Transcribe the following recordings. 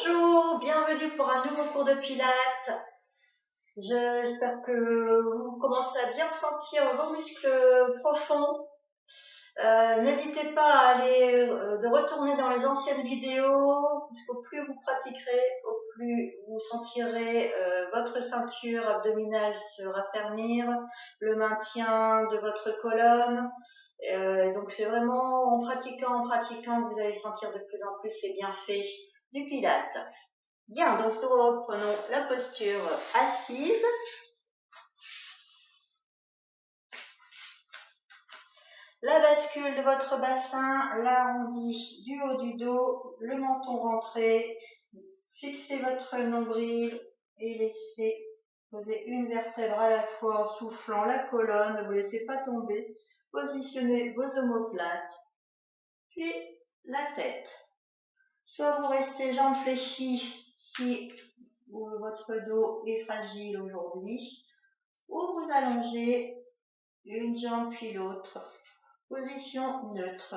Bonjour, bienvenue pour un nouveau cours de Pilates. J'espère que vous commencez à bien sentir vos muscles profonds. N'hésitez pas à aller de retourner dans les anciennes vidéos, parce qu'au plus vous pratiquerez, au plus vous sentirez votre ceinture abdominale se raffermir, le maintien de votre colonne. Donc c'est vraiment en pratiquant que vous allez sentir de plus en plus les bienfaits du Pilates. Bien, donc nous reprenons la posture assise. La bascule de votre bassin, l'arrondi du haut du dos, le menton rentré. Fixez votre nombril et laissez poser une vertèbre à la fois en soufflant la colonne. Ne vous laissez pas tomber. Positionnez vos omoplates. Puis la tête. Soit vous restez jambes fléchies si votre dos est fragile aujourd'hui, ou vous allongez une jambe puis l'autre. Position neutre.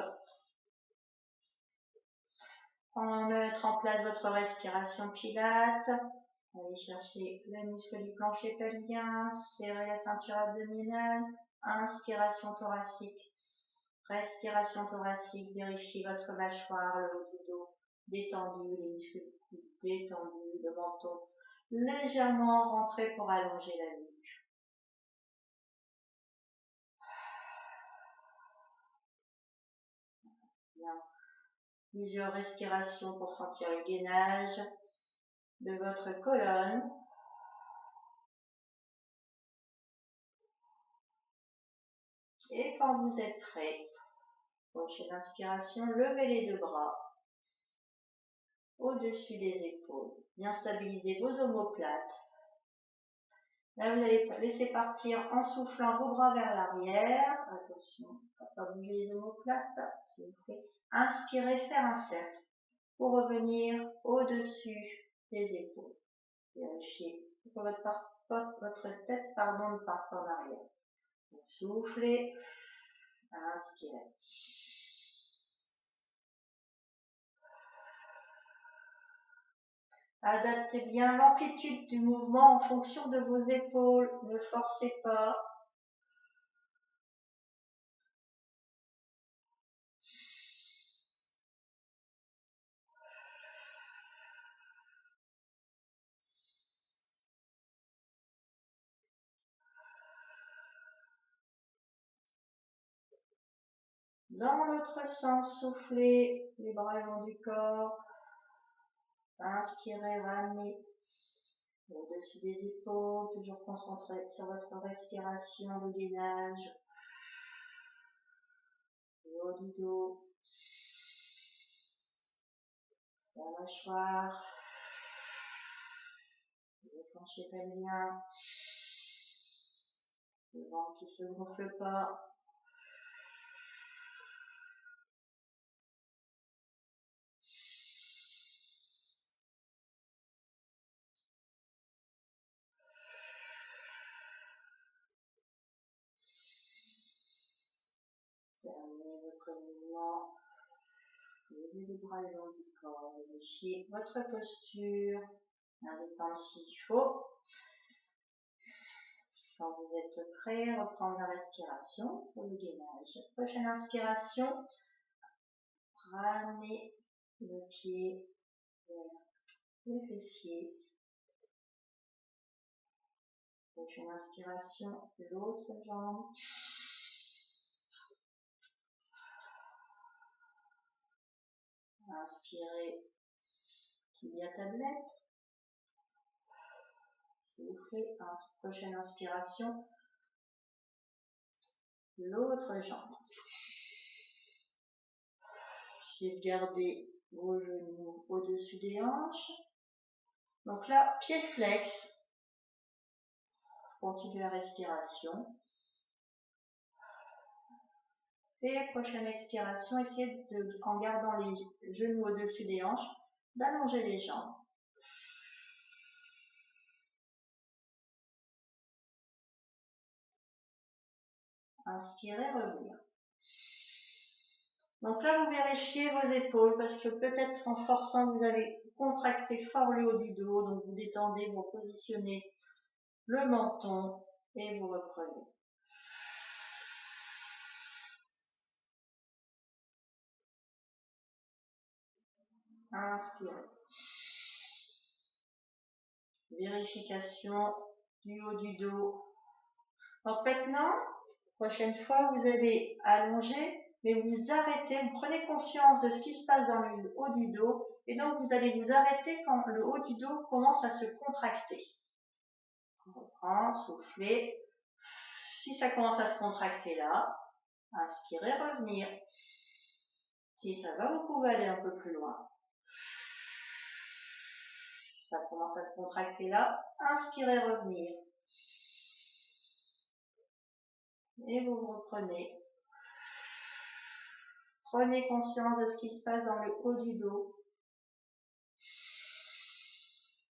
Mettre en place votre respiration Pilates. Allez chercher le muscle du plancher pelvien, serrez la ceinture abdominale. Inspiration thoracique. Respiration thoracique, vérifiez votre mâchoire, le haut du dos détendu, les muscles du cou détendus, le menton légèrement rentré pour allonger la nuque. Bien. Plusieurs respirations pour sentir le gainage de votre colonne. Et quand vous êtes prêt, prochaine inspiration, levez les deux bras au-dessus des épaules. Bien stabiliser vos omoplates. Là, vous allez laisser partir en soufflant vos bras vers l'arrière. Attention, ne pas bouger les omoplates. S'il vous plaît. Inspirez, faire un cercle pour revenir au-dessus des épaules. Vérifiez que votre tête ne parte pas en arrière. Donc, soufflez, inspirez. Adaptez bien l'amplitude du mouvement en fonction de vos épaules. Ne forcez pas. Dans l'autre sens, soufflez les bras le long du corps. Inspirez, ramenez au-dessus des épaules, toujours concentré sur votre respiration, le gainage, le haut du dos, la mâchoire, le plancher pelvien, le ventre qui ne se gonfle pas. Terminez votre mouvement. Posez les bras le long du corps. Vérifiez votre posture. Détendre s'il faut. Quand vous êtes prêt, reprendre la respiration pour le gainage. Prochaine inspiration. Ramenez le pied vers le fessier. Prochaine inspiration, l'autre jambe. Inspirez, tibia tablette. Soufflez, prochaine inspiration, l'autre jambe. Essayez de garder vos genoux au-dessus des hanches. Donc là, pied flex. Continuez la respiration. Et prochaine expiration, essayez de, en gardant les genoux au-dessus des hanches, d'allonger les jambes. Inspirez, revenir. Donc là, vous vérifiez vos épaules parce que peut-être en forçant, vous avez contracté fort le haut du dos. Donc vous détendez, vous positionnez le menton et vous reprenez. Inspirez. Vérification du haut du dos. Donc maintenant, prochaine fois, vous allez allonger, mais vous arrêtez, vous prenez conscience de ce qui se passe dans le haut du dos, et donc vous allez vous arrêter quand le haut du dos commence à se contracter. On reprend, soufflez. Si ça commence à se contracter là, inspirez, revenir. Si ça va, vous pouvez aller un peu plus loin. Ça commence à se contracter là, inspirez, revenir. Et vous reprenez. Prenez conscience de ce qui se passe dans le haut du dos.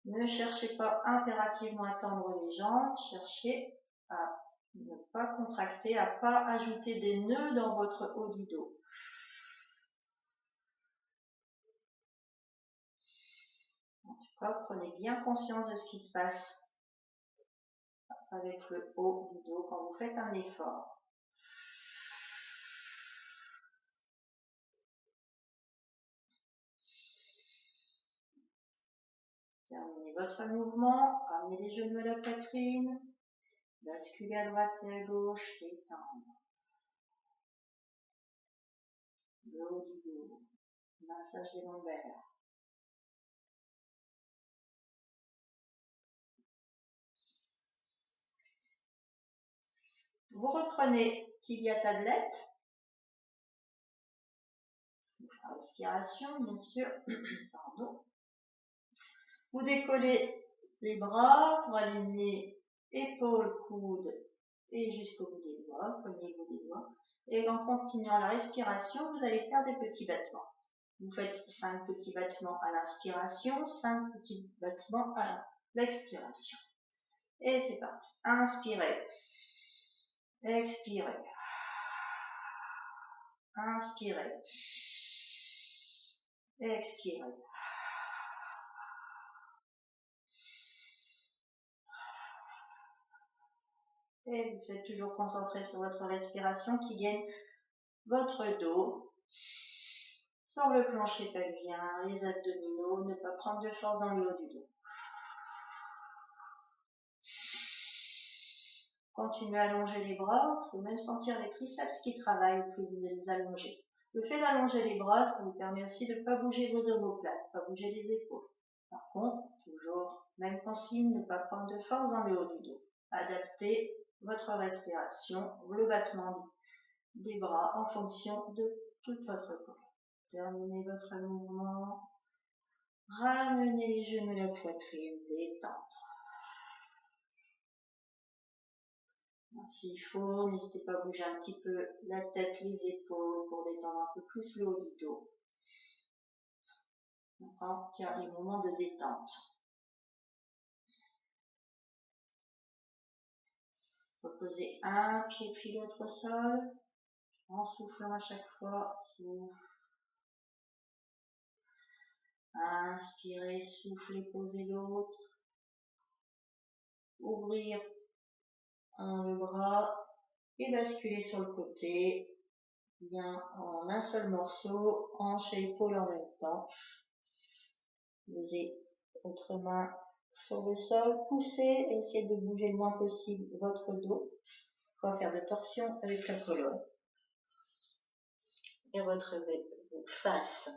Ne cherchez pas impérativement à tendre les jambes, cherchez à ne pas contracter, à ne pas ajouter des nœuds dans votre haut du dos. En tout cas, prenez bien conscience de ce qui se passe avec le haut du dos quand vous faites un effort. Terminez votre mouvement, amenez les genoux à la poitrine, basculez à droite et à gauche, détendre. Le haut du dos, massage des lombaires. Vous reprenez tibia tablette. Respiration, bien sûr. Pardon. Vous décollez les bras pour aligner épaules, coudes et jusqu'au bout des doigts, poignée bout des doigts. Et en continuant la respiration, vous allez faire des petits battements. Vous faites 5 petits battements à l'inspiration, 5 petits battements à l'expiration. Et c'est parti. Inspirez. Expirez. Inspirez. Expirez. Et vous êtes toujours concentré sur votre respiration qui gagne votre dos. Sur le plancher pelvien, les abdominaux, ne pas prendre de force dans le haut du dos. Continuez à allonger les bras, vous pouvez même sentir les triceps qui travaillent plus vous les allongez. Le fait d'allonger les bras, ça vous permet aussi de ne pas bouger vos omoplates, pas bouger les épaules. Par contre, toujours, même consigne, ne pas prendre de force dans le haut du dos. Adaptez votre respiration, le battement des bras en fonction de toute votre corps. Terminez votre mouvement. Ramenez les genoux à la poitrine, détendre. S'il faut, n'hésitez pas à bouger un petit peu la tête, les épaules pour détendre un peu plus le haut du dos. D'accord, tiens, les moments de détente. Reposez un pied puis l'autre au sol, en soufflant à chaque fois. Souffle. Inspirez, soufflez, posez l'autre. Ouvrir le bras et basculer sur le côté. Bien en un seul morceau, hanche et épaule en même temps. Posez votre main sur le sol, poussez et essayez de bouger le moins possible votre dos. Pas faire de torsion avec la colonne. Et retrouvez vos faces.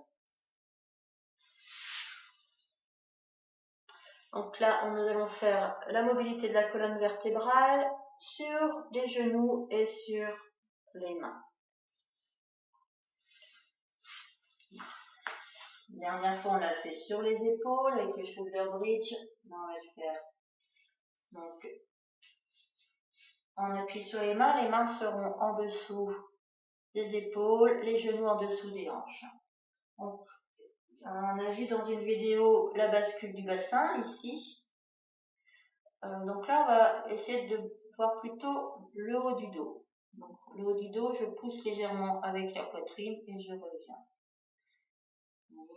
Donc là, nous allons faire la mobilité de la colonne vertébrale sur les genoux et sur les mains. La dernière fois, on l'a fait sur les épaules avec le shoulder bridge. Là, on va le faire. Donc, on appuie sur les mains seront en dessous des épaules, les genoux en dessous des hanches. Donc, on a vu dans une vidéo la bascule du bassin, ici. Donc là, on va essayer de voir plutôt le haut du dos. Donc le haut du dos, je pousse légèrement avec la poitrine et je reviens.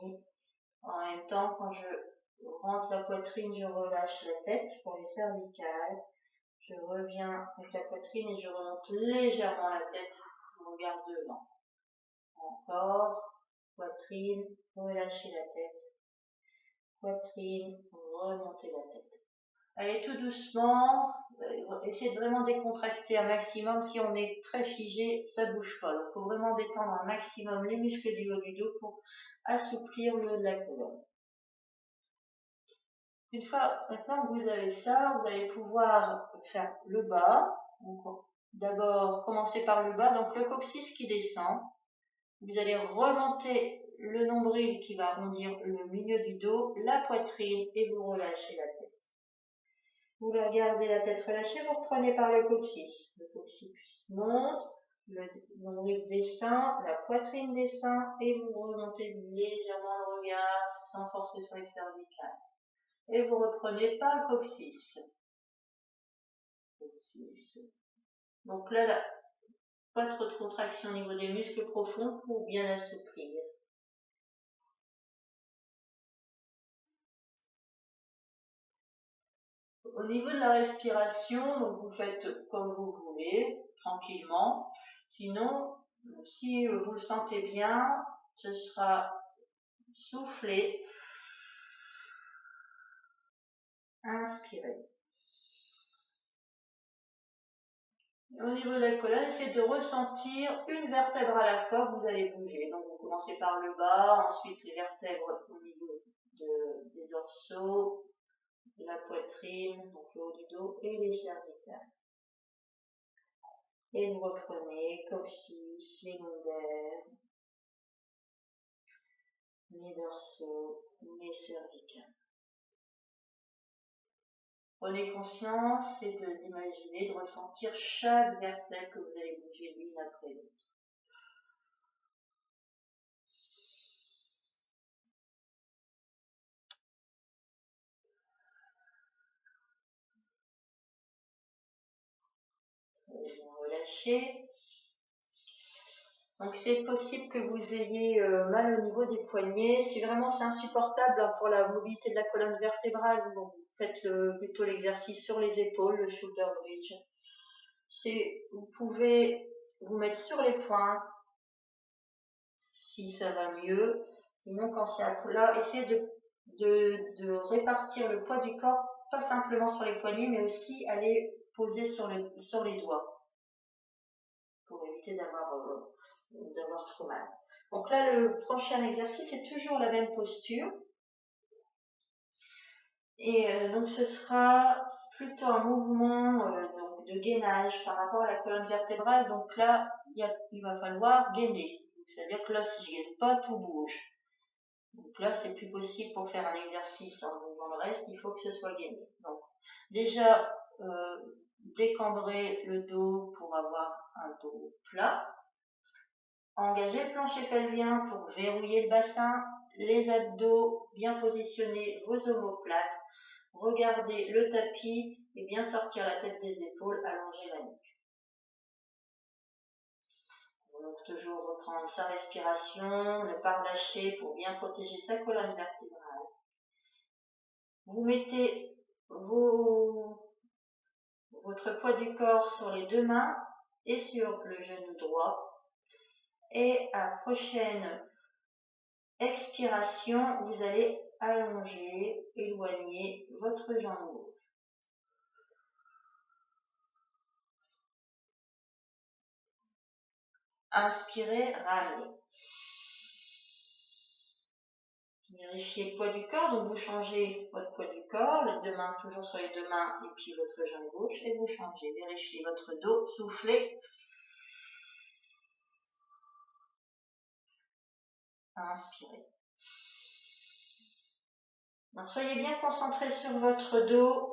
Et en même temps, quand je rentre la poitrine, je relâche la tête pour les cervicales. Je reviens avec la poitrine et je remonte légèrement la tête. Je regarde devant. Encore, poitrine, relâchez la tête. Poitrine, remontez la tête. Allez tout doucement, essayez de vraiment décontracter un maximum. Si on est très figé, ça bouge pas. Donc il faut vraiment détendre un maximum les muscles du haut du dos pour assouplir le haut de la colonne. Une fois maintenant que vous avez ça, vous allez pouvoir faire le bas. D'abord commencer par le bas, donc le coccyx qui descend. Vous allez remonter le nombril qui va arrondir le milieu du dos, la poitrine et vous relâchez la tête. Vous gardez la tête relâchée, vous reprenez par le coccyx. Le coccyx monte, le nombril descend, la poitrine descend et vous remontez légèrement le regard sans forcer sur les cervicales. Et vous reprenez par le coccyx. Donc là, pas trop de contraction au niveau des muscles profonds pour bien assouplir. Au niveau de la respiration, donc vous faites comme vous voulez, tranquillement. Sinon, si vous le sentez bien, ce sera souffler, inspirer. Au niveau de la colonne, essayez de ressentir une vertèbre à la fois, vous allez bouger. Donc vous commencez par le bas, ensuite les vertèbres au niveau des dorsaux, de la poitrine, donc le haut du dos et les cervicales. Et vous reprenez coccyx, les lombaires, les dorsaux, les cervicales. Prenez conscience et d'imaginer, de ressentir chaque vertèbre que vous allez bouger l'une après l'autre. Très bien relâché. Donc c'est possible que vous ayez mal au niveau des poignets. Si vraiment c'est insupportable pour la mobilité de la colonne vertébrale, vous faites plutôt l'exercice sur les épaules, le shoulder bridge. Vous pouvez vous mettre sur les poings si ça va mieux. Sinon quand c'est à plat, essayez de répartir le poids du corps, pas simplement sur les poignets, mais aussi aller poser sur les doigts pour éviter d'avoir trop mal. Donc là, le prochain exercice est toujours la même posture. Et donc ce sera plutôt un mouvement donc de gainage par rapport à la colonne vertébrale. Donc là, il va falloir gainer. C'est-à-dire que là, si je gaine pas, tout bouge. Donc là, c'est plus possible pour faire un exercice en bougeant le reste, il faut que ce soit gainé. Donc déjà, décambrer le dos pour avoir un dos plat. Engagez le plancher pelvien pour verrouiller le bassin, les abdos bien positionnés, vos omoplates. Regardez le tapis et bien sortir la tête des épaules, allonger la nuque. Donc toujours reprendre sa respiration, ne pas relâcher pour bien protéger sa colonne vertébrale. Vous mettez votre poids du corps sur les deux mains et sur le genou droit. Et à prochaine expiration, vous allez allonger, éloigner votre jambe gauche. Inspirez, ramenez. Vérifiez le poids du corps, donc vous changez votre poids du corps, les deux mains toujours sur les deux mains et puis votre jambe gauche et vous changez. Vérifiez votre dos, soufflez. Inspirez. Donc soyez bien concentrés sur votre dos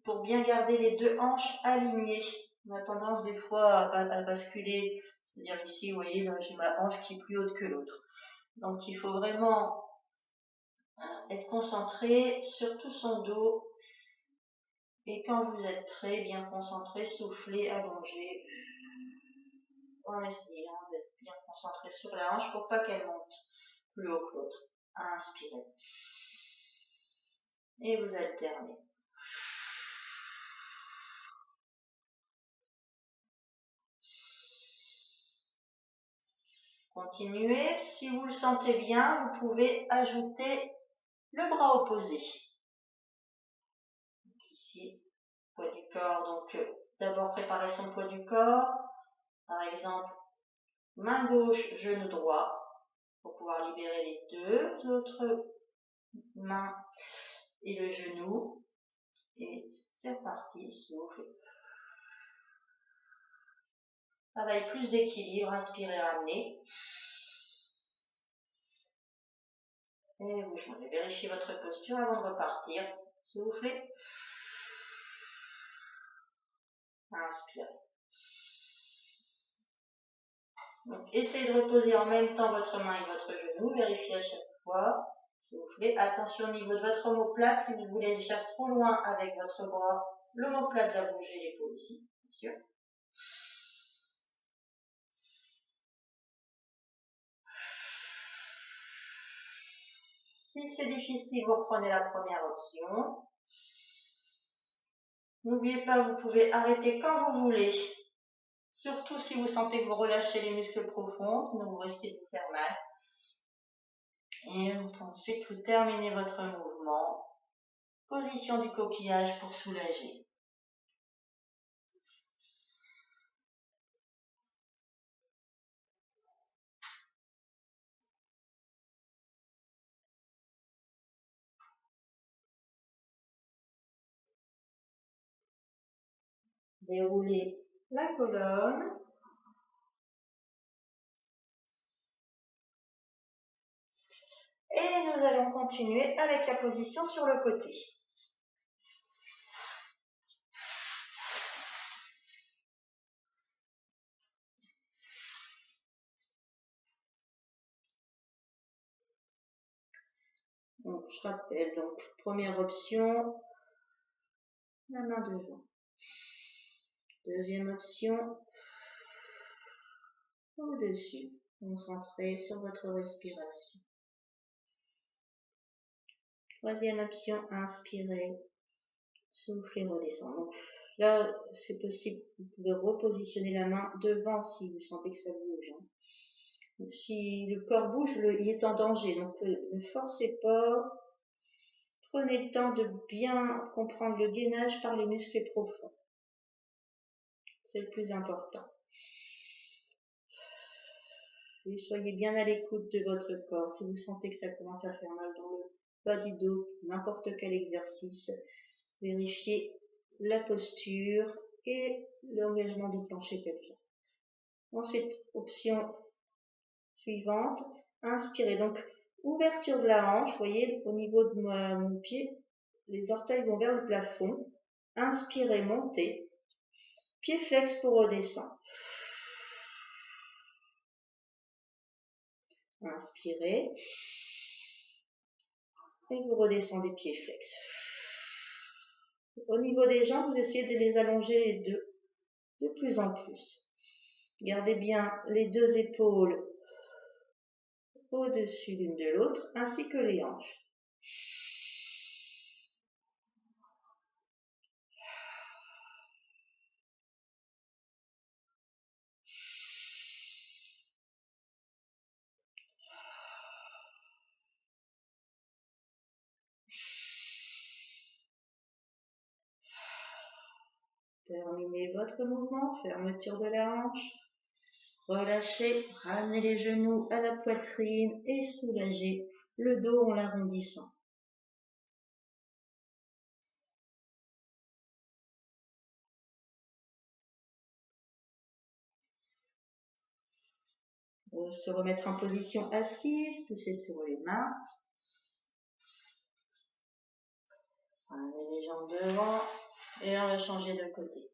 pour bien garder les deux hanches alignées. On a tendance des fois à basculer, c'est-à-dire ici, vous voyez, j'ai ma hanche qui est plus haute que l'autre. Donc il faut vraiment être concentré sur tout son dos Et quand vous êtes prêt, bien concentré, soufflez, allongez. En essayant d'être bien concentré sur la hanche pour pas qu'elle monte plus haut que l'autre. Inspirez. Et vous alternez. Continuez. Si vous le sentez bien, vous pouvez ajouter le bras opposé. Donc ici, poids du corps. Donc d'abord préparer son poids du corps. Par exemple, main gauche, genou droit. Pour pouvoir libérer les deux autres mains et le genou. Et c'est reparti, souffle. Travail plus d'équilibre, inspirez, ramenez. Et vous changez, vérifiez votre posture avant de repartir. Soufflez. Inspirez. Donc, essayez de reposer en même temps votre main et votre genou. Vérifiez à chaque fois. Soufflez. Attention au niveau de votre omoplate. Si vous voulez aller chercher trop loin avec votre bras, l'omoplate va bouger l'épaule ici, bien sûr. Si c'est difficile, vous reprenez la première option. N'oubliez pas, vous pouvez arrêter quand vous voulez. Surtout si vous sentez que vous relâchez les muscles profonds, sinon vous risquez de vous faire mal. Et ensuite, vous terminez votre mouvement. Position du coquillage pour soulager. Déroulez la colonne. Et nous allons continuer avec la position sur le côté. Donc, je rappelle, donc, première option, la main devant. Deuxième option, au-dessus. Concentrez sur votre respiration. Troisième option, inspirez, soufflez, redescendez. Donc, là, c'est possible, vous pouvez repositionner la main devant si vous sentez que ça bouge. Si le corps bouge, il est en danger, donc ne forcez pas. Prenez le temps de bien comprendre le gainage par les muscles profonds. C'est le plus important. Et soyez bien à l'écoute de votre corps. Si vous sentez que ça commence à faire mal dans le bas du dos, n'importe quel exercice, vérifiez la posture et l'engagement du plancher pelvien. Ensuite, option suivante, inspirez. Donc, ouverture de la hanche, vous voyez, au niveau de mon pied, les orteils vont vers le plafond. Inspirez, montez. Pied flex pour redescendre. Inspirez. Et vous redescendez pied flex. Au niveau des jambes, vous essayez de les allonger les deux de plus en plus. Gardez bien les deux épaules au-dessus l'une de l'autre, ainsi que les hanches. Terminez votre mouvement, fermeture de la hanche. Relâchez, ramenez les genoux à la poitrine et soulagez le dos en l'arrondissant. Se remettre en position assise, pousser sur les mains. Ramenez les jambes devant et on va changer de côté.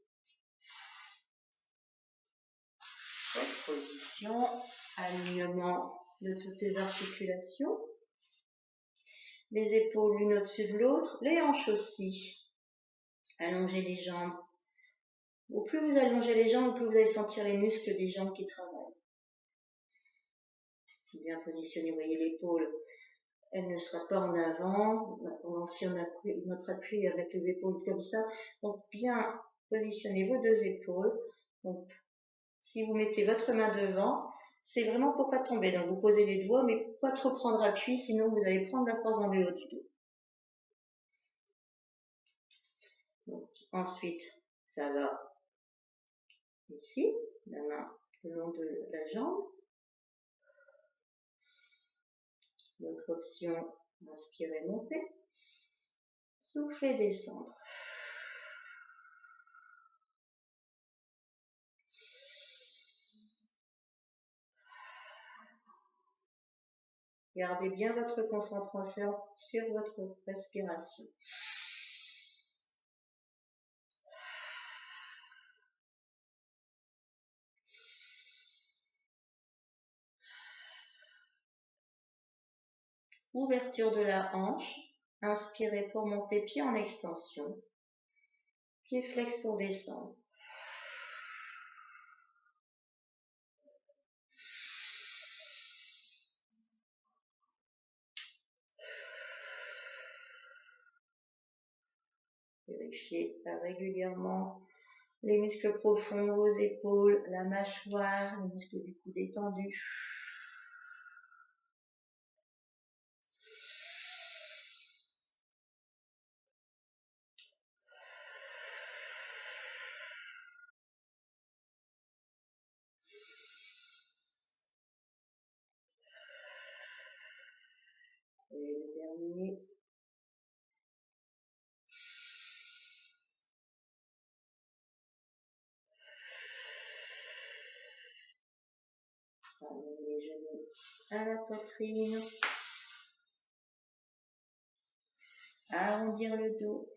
Cette position, alignement de toutes les articulations. Les épaules l'une au-dessus de l'autre, les hanches aussi. Allongez les jambes. Au plus vous allongez les jambes, au plus vous allez sentir les muscles des jambes qui travaillent. Bien positionné, vous voyez l'épaule, elle ne sera pas en avant. Maintenant, si on appuie notre appui avec les épaules comme ça, donc bien positionner vos deux épaules. Donc, si vous mettez votre main devant, c'est vraiment pour pas tomber. Donc, vous posez les doigts, mais pas trop prendre appui, sinon vous allez prendre la force dans le haut du dos. Donc, ensuite, ça va ici, la main le long de la jambe. L'autre option, inspirez, monter. Soufflez, descendre. Gardez bien votre concentration sur votre respiration. Ouverture de la hanche. Inspirez pour monter, pied en extension. Pied flex pour descendre. Vérifiez régulièrement les muscles profonds, vos épaules, la mâchoire, les muscles du cou détendus. Et le dernier. Ramenez les genoux à la poitrine. Arrondir le dos.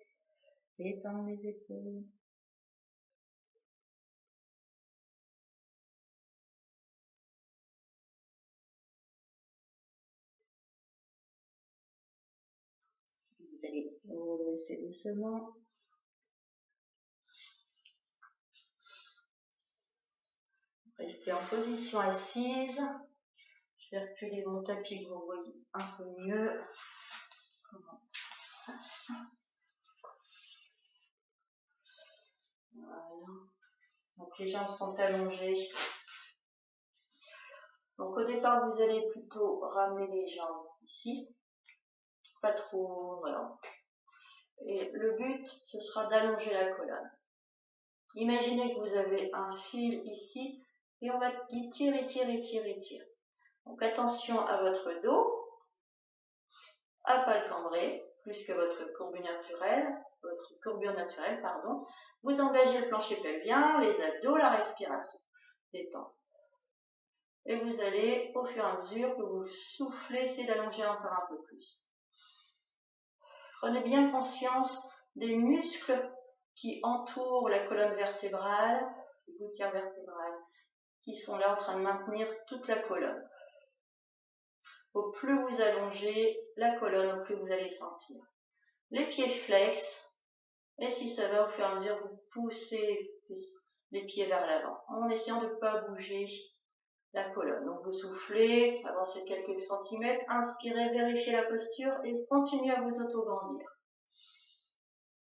Détendre les épaules. Vous allez vous redresser doucement. Restez en position assise. Je vais reculer mon tapis que vous voyez un peu mieux. Voilà. Donc les jambes sont allongées. Donc au départ, vous allez plutôt ramener les jambes ici. Pas trop, voilà. Et le but, ce sera d'allonger la colonne. Imaginez que vous avez un fil ici et on va étirer. Donc attention à votre dos, à pas le cambrer, plus que votre courbure naturelle, pardon. Vous engagez le plancher pelvien, les abdos, la respiration. Détente. Et vous allez, au fur et à mesure que vous soufflez, essayer d'allonger encore un peu plus. Prenez bien conscience des muscles qui entourent la colonne vertébrale, les gouttières vertébrales, qui sont là en train de maintenir toute la colonne. Au plus vous allongez la colonne, au plus vous allez sentir. Les pieds flex, et si ça va, au fur et à mesure, vous poussez les pieds vers l'avant, en essayant de ne pas bouger la colonne. Donc vous soufflez, avancez de quelques centimètres, inspirez, vérifiez la posture et continuez à vous auto-grandir.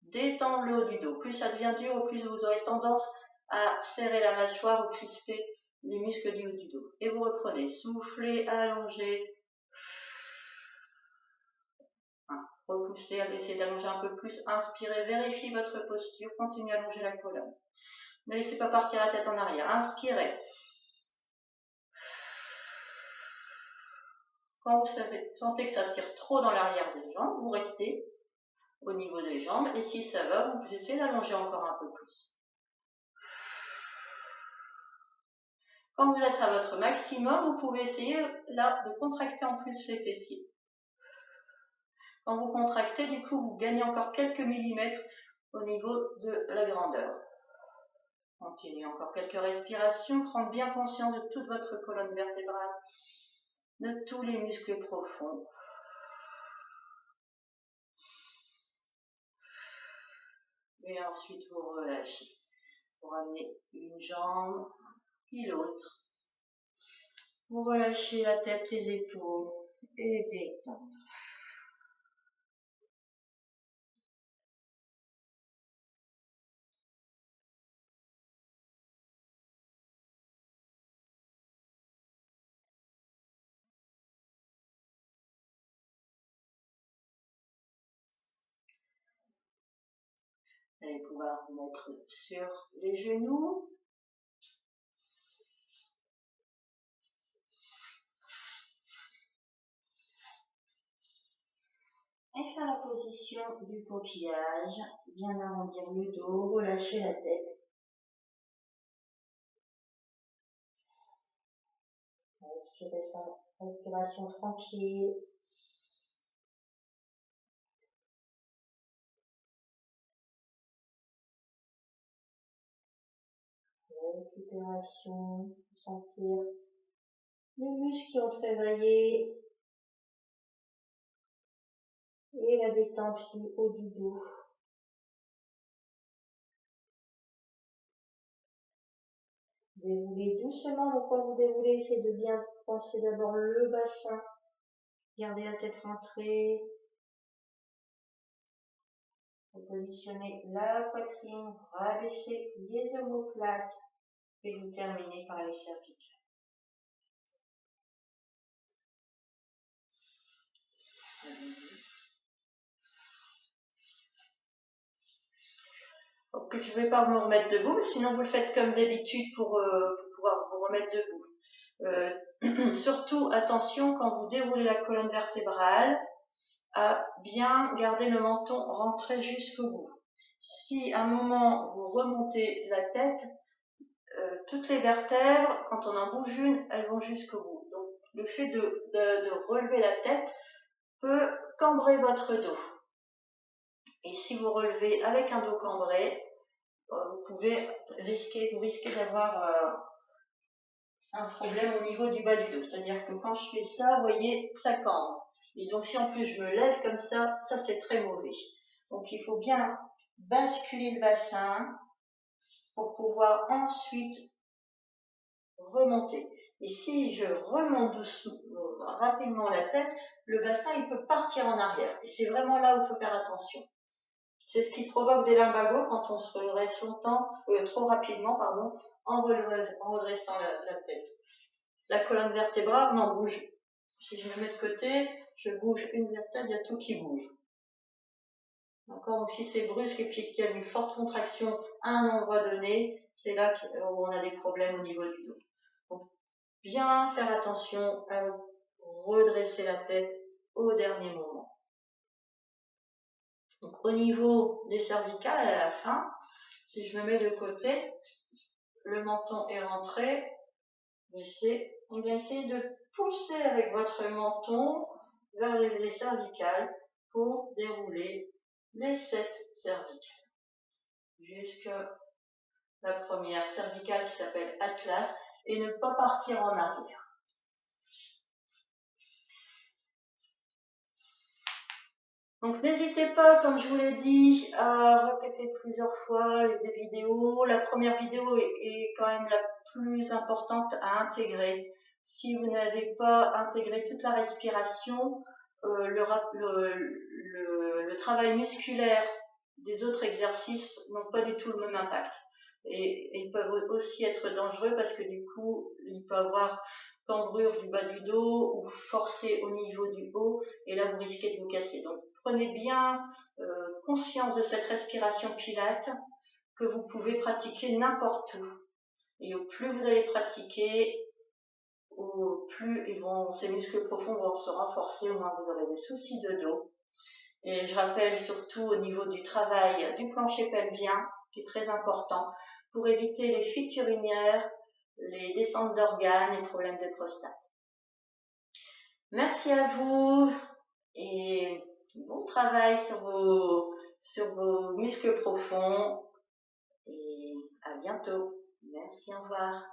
Détendre le haut du dos. Plus ça devient dur, au plus vous aurez tendance à serrer la mâchoire ou crisper les muscles du haut du dos. Et vous reprenez, soufflez, allongez. Repoussez, essayez d'allonger un peu plus, inspirez, vérifiez votre posture, continuez à allonger la colonne. Ne laissez pas partir la tête en arrière, inspirez. Quand vous sentez que ça tire trop dans l'arrière des jambes, vous restez au niveau des jambes et si ça va, vous essayez d'allonger encore un peu plus. Quand vous êtes à votre maximum, vous pouvez essayer là de contracter en plus les fessiers. Quand vous contractez, du coup, vous gagnez encore quelques millimètres au niveau de la grandeur. Continuez encore quelques respirations, prendre bien conscience de toute votre colonne vertébrale, de tous les muscles profonds. Et ensuite, vous relâchez. Vous ramenez une jambe, puis l'autre. Vous relâchez la tête, les épaules et détendre. Vous allez pouvoir vous mettre sur les genoux. Et faire la position du coquillage. Bien arrondir le dos, relâcher la tête. Respiration tranquille. Récupération, sentir les muscles qui ont travaillé et la détente du haut du dos. Déroulez doucement, donc quand vous déroulez, essayez de bien penser d'abord le bassin. Gardez la tête rentrée. Positionnez la poitrine, rabaissez les omoplates et vous terminez par les cervicales. Donc, je ne vais pas me remettre debout, mais sinon vous le faites comme d'habitude pour pouvoir vous remettre debout. Surtout, attention, quand vous déroulez la colonne vertébrale, à bien garder le menton rentré jusqu'au bout. Si à un moment vous remontez la tête, toutes les vertèbres, quand on en bouge une, elles vont jusqu'au bout. Donc le fait de relever la tête peut cambrer votre dos. Et si vous relevez avec un dos cambré, vous risquez d'avoir un problème au niveau du bas du dos. C'est-à-dire que quand je fais ça, vous voyez, ça cambre. Et donc si en plus je me lève comme ça c'est très mauvais. Donc il faut bien basculer le bassin pour pouvoir ensuite remonter. Et si je remonte doucement, rapidement la tête, le bassin il peut partir en arrière. Et c'est vraiment là où il faut faire attention. C'est ce qui provoque des lumbagos quand on se redresse trop rapidement, en redressant la tête. La colonne vertébrale, on en bouge. Si je me mets de côté, je bouge une vertèbre, il y a tout qui bouge. D'accord? Donc si c'est brusque et puis qu'il y a une forte contraction à un endroit donné, c'est là où on a des problèmes au niveau du dos. Donc bien faire attention à redresser la tête au dernier moment. Donc au niveau des cervicales, à la fin, si je me mets de côté, le menton est rentré, on va essayer de pousser avec votre menton vers les cervicales pour dérouler les 7 cervicales. Jusqu'à la première cervicale qui s'appelle Atlas et ne pas partir en arrière. Donc n'hésitez pas, comme je vous l'ai dit, à répéter plusieurs fois les vidéos. La première vidéo est quand même la plus importante à intégrer. Si vous n'avez pas intégré toute la respiration, le travail musculaire des autres exercices n'ont pas du tout le même impact. Et ils peuvent aussi être dangereux parce que du coup, il peut y avoir cambrure du bas du dos ou forcer au niveau du haut et là vous risquez de vous casser. Donc prenez bien conscience de cette respiration pilate que vous pouvez pratiquer n'importe où. Et au plus vous allez pratiquer, au plus ces muscles profonds vont se renforcer, au moins vous aurez des soucis de dos. Et je rappelle surtout au niveau du travail du plancher pelvien, qui est très important, pour éviter les fuites urinaires, les descentes d'organes et problèmes de prostate. Merci à vous et bon travail sur vos muscles profonds et à bientôt. Merci, au revoir.